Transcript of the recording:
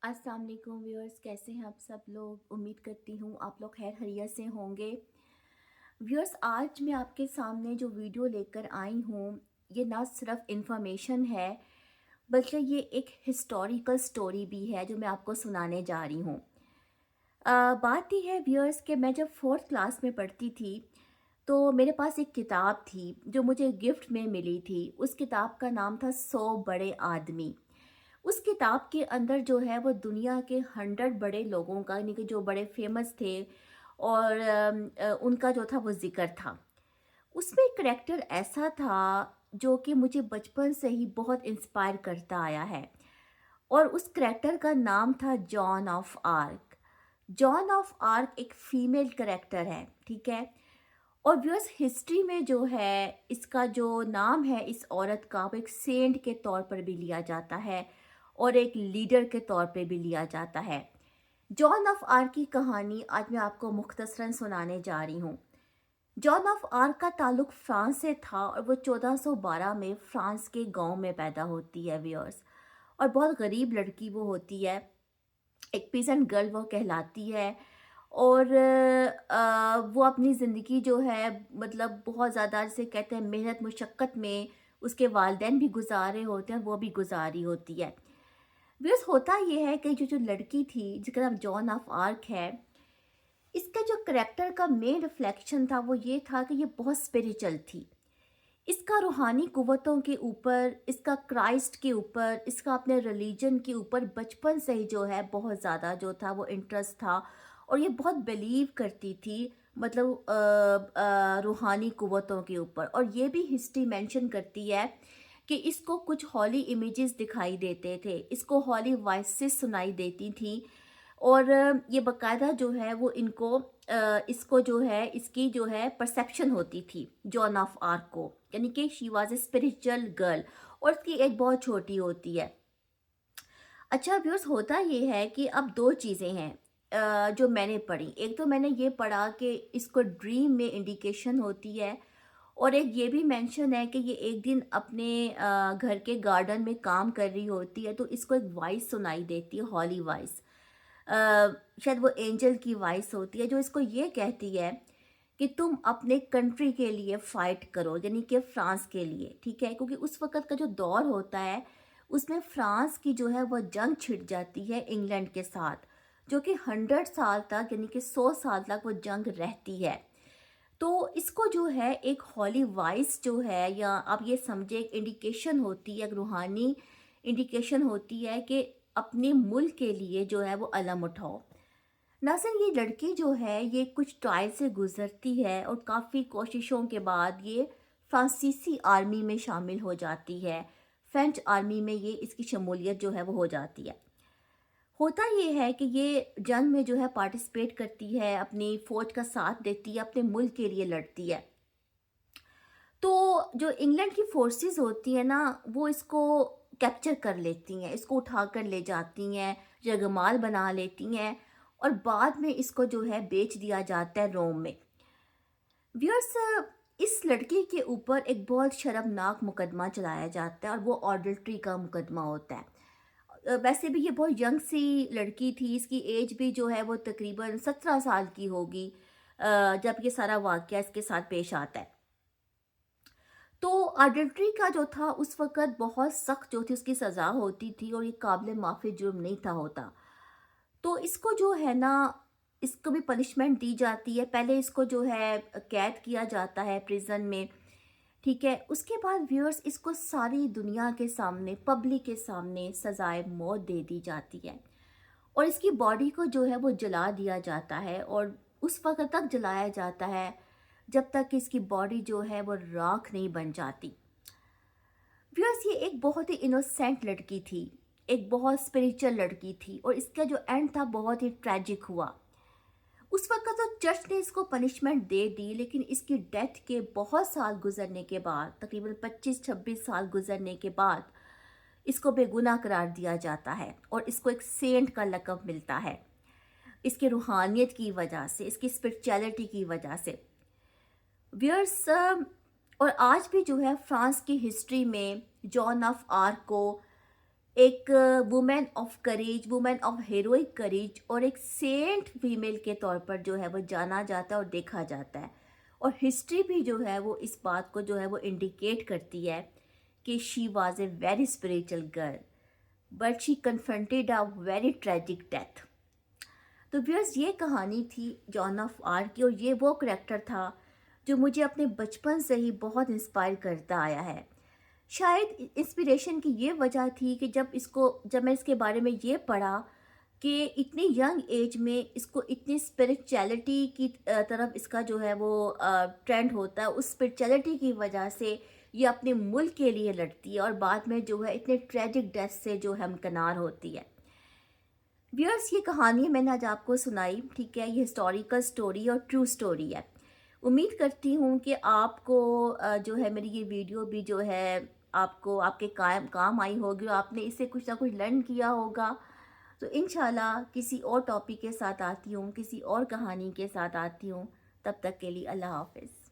अस्सलाम वालेकुम व्यूअर्स, कैसे हैं आप सब लोग। उम्मीद करती हूँ आप लोग खैर खैरियत से होंगे। व्यूअर्स, आज मैं आपके सामने जो वीडियो लेकर आई हूँ, ये ना सिर्फ इन्फॉर्मेशन है बल्कि ये एक हिस्टोरिकल स्टोरी भी है जो मैं आपको सुनाने जा रही हूँ। बात ये है व्यूअर्स कि मैं जब फोर्थ क्लास में पढ़ती थी तो मेरे पास एक किताब थी जो मुझे गिफ्ट में मिली थी। उस किताब का नाम था 100 बड़े आदमी। उस किताब के अंदर जो है वो दुनिया के 100 बड़े लोगों का, यानी कि जो बड़े फेमस थे, और उनका जो था वो ज़िक्र था। उसमें एक करैक्टर ऐसा था जो कि मुझे बचपन से ही बहुत इंस्पायर करता आया है, और उस करैक्टर का नाम था John of arc. John of arc एक फीमेल करैक्टर है, ठीक है। और व्यूअर्स, हिस्ट्री में जो है इसका जो नाम है इस औरत का, वो एक सेंट के तौर पर भी लिया जाता है और एक लीडर के तौर पे भी लिया जाता है। जॉन ऑफ आर्क की कहानी आज मैं आपको मुख्तसरन सुनाने जा रही हूँ। जॉन ऑफ आर्क का ताल्लुक फ्रांस से था और वो 1412 में फ्रांस के गांव में पैदा होती है व्यूअर्स। और बहुत गरीब लड़की वो होती है, एक पीजेंट गर्ल वो कहलाती है। और वो अपनी ज़िंदगी जो है, मतलब बहुत ज़्यादा, जिसे कहते हैं मेहनत मुशक्क़त में, उसके वालिदैन भी गुज़ारे होते हैं, वो भी गुज़ारी होती है। बस होता ये है कि जो लड़की थी जिसका नाम जॉन ऑफ आर्क है, इसका जो करैक्टर का मेन रिफ्लेक्शन था वो ये था कि ये बहुत स्पिरिचुअल थी। इसका रूहानी कुव्वतों के ऊपर, इसका क्राइस्ट के ऊपर, इसका अपने रिलीजन के ऊपर बचपन से ही जो है बहुत ज़्यादा जो था वो इंटरेस्ट था। और ये बहुत बिलीव करती थी, मतलब रूहानी कुव्वतों के ऊपर। और ये भी हिस्ट्री मेंशन करती है कि इसको कुछ हॉली इमेजेस दिखाई देते थे, इसको हॉली वॉइसेस सुनाई देती थी। और ये बाकायदा जो है वो इसको जो है इसकी जो है परसेप्शन होती थी जॉन ऑफ आर्क को, यानी कि she was a spiritual girl. और उसकी एज बहुत छोटी होती है। अच्छा व्यूअर्स, होता ये है कि अब दो चीज़ें हैं जो मैंने पढ़ी। एक तो मैंने ये पढ़ा कि इसको ड्रीम में इंडिकेशन होती है, और एक ये भी मेंशन है कि ये एक दिन अपने घर के गार्डन में काम कर रही होती है तो इसको एक वॉइस सुनाई देती है, हॉली वॉइस। शायद वो एंजल की वॉइस होती है जो इसको ये कहती है कि तुम अपने कंट्री के लिए फ़ाइट करो, यानी कि फ्रांस के लिए, ठीक है। क्योंकि उस वक़्त का जो दौर होता है उसमें फ्रांस की जो है वो जंग छिड़ जाती है इंग्लैंड के साथ, जो कि 100 साल तक, यानी कि 100 साल तक वो जंग रहती है। तो इसको जो है एक हॉली वॉइस जो है, या आप ये समझे एक इंडिकेशन होती है, एक रूहानी इंडिकेशन होती है कि अपने मुल्क के लिए जो है वो अलम उठाओ। नाज़रीन, ये लड़की जो है ये कुछ ट्रायल से गुजरती है और काफ़ी कोशिशों के बाद ये फ्रांसीसी आर्मी में शामिल हो जाती है। फ्रेंच आर्मी में ये इसकी शमूलियत जो है वो हो जाती है। होता ये है कि ये जंग में जो है पार्टिसिपेट करती है, अपनी फ़ौज का साथ देती है, अपने मुल्क के लिए लड़ती है। तो जो इंग्लैंड की फोर्सेस होती हैं ना, वो इसको कैप्चर कर लेती हैं, इसको उठा कर ले जाती हैं, जगमाल बना लेती हैं, और बाद में इसको जो है बेच दिया जाता है रोम में। व्यूअर्स, इस लड़की के ऊपर एक बहुत शर्मनाक मुकदमा चलाया जाता है और वो ऑडल्ट्री का मुकदमा होता है। वैसे भी ये बहुत यंग सी लड़की थी, इसकी एज भी जो है वो तकरीबन 17 साल की होगी जब ये सारा वाक़या इसके साथ पेश आता है। तो अडल्ट्री का जो था उस वक़्त बहुत सख्त जो थी उसकी सज़ा होती थी, और ये काबिल माफ़ी जुर्म नहीं था होता। तो इसको जो है ना, इसको भी पनिशमेंट दी जाती है। पहले इसको जो है कैद किया जाता है प्रिज़न में, ठीक है। उसके बाद व्यूअर्स, इसको सारी दुनिया के सामने, पब्लिक के सामने सज़ाए मौत दे दी जाती है, और इसकी बॉडी को जो है वो जला दिया जाता है, और उस वक़्त तक जलाया जाता है जब तक कि इसकी बॉडी जो है वो राख नहीं बन जाती। व्यूअर्स, ये एक बहुत ही इनोसेंट लड़की थी, एक बहुत स्पिरिचुअल लड़की थी, और इसका जो एंड था बहुत ही ट्रेजिक हुआ। उस वक्त तो चर्च ने इसको पनिशमेंट दे दी, लेकिन इसकी डेथ के बहुत साल गुजरने के बाद, तकरीबन 25-26 साल गुजरने के बाद, इसको बेगुनाह करार दिया जाता है और इसको एक सेंट का लक़ब मिलता है, इसकी रूहानियत की वजह से, इसकी स्पिरिचुअलिटी की वजह से। व्यूअर्स, और आज भी जो है फ्रांस की हिस्ट्री में जॉन ऑफ आर्क को एक women of courage, women of heroic courage और एक सेंट फीमेल के तौर पर जो है वो जाना जाता है और देखा जाता है। और हिस्ट्री भी जो है वो इस बात को जो है वो इंडिकेट करती है कि she was a very spiritual girl, but she confronted a very tragic death. तो व्यूअर्स, ये कहानी थी जॉन ऑफ आर्क की, और ये वो करेक्टर था जो मुझे अपने बचपन से ही बहुत इंस्पायर करता आया है। शायद इंस्पिरेशन की ये वजह थी कि जब मैं इसके बारे में ये पढ़ा कि इतनी यंग एज में इसको इतनी स्पिरिचुअलिटी की तरफ इसका जो है वो ट्रेंड होता है, उस स्पिरिचुअलिटी की वजह से ये अपने मुल्क के लिए लड़ती है और बाद में जो है इतने ट्रेजिक डेथ से जो हमकिनार होती है। व्यूअर्स, ये कहानी मैंने आज आपको सुनाई, ठीक है, ये हिस्टोरिकल स्टोरी और ट्रू स्टोरी है। उम्मीद करती हूँ कि आपको जो है मेरी ये वीडियो भी जो है आपको आपके काम आई होगी और आपने इससे कुछ ना कुछ लर्न किया होगा। तो इंशाल्लाह किसी और टॉपिक के साथ आती हूँ, किसी और कहानी के साथ आती हूँ। तब तक के लिए अल्लाह हाफ़िज़।